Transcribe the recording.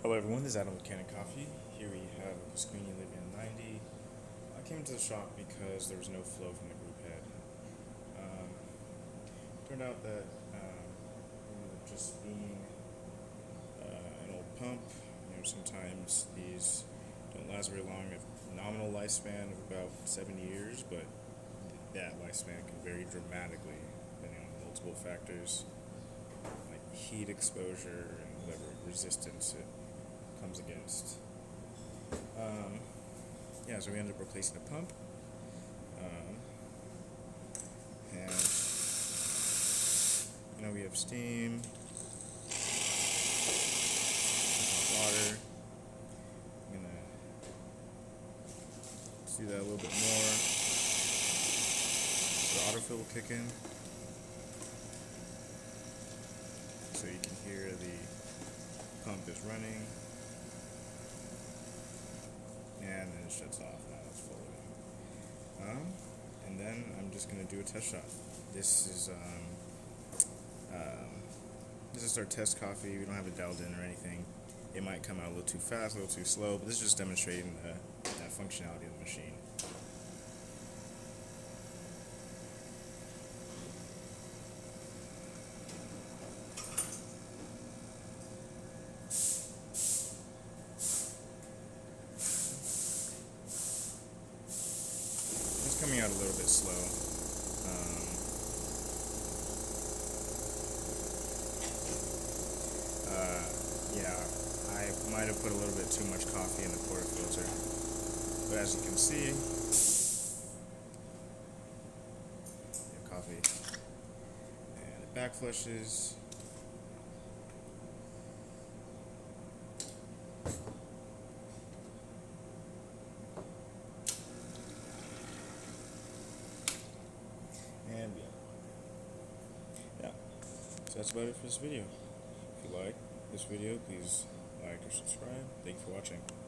Hello everyone, this is Adam with Kanen Coffee. Here we have a Pasquini Livia 90. I came to the shop because there was no flow from the group head. Um, Turned out that we were just being an old pump. Sometimes these don't last very long. They have a nominal lifespan of about 7 years, but that lifespan can vary dramatically depending on multiple factors like heat exposure and whatever resistance it comes against. So we ended up replacing the pump, and we have steam, hot water. I'm gonna do that a little bit more. The autofill will kick in, so you can hear the pump is running. And then it shuts off. Now it's full again. And then I'm just gonna do a test shot. This is our test coffee. We don't have it dialed in or anything. It might come out a little too fast, a little too slow, but this is just demonstrating that functionality of the machine. It's coming out a little bit slow. I might have put a little bit too much coffee in the portafilter, but as you can see, you have coffee, and it back flushes. And yeah, so that's about it for this video. If you like this video, please like or subscribe. Thank you for watching.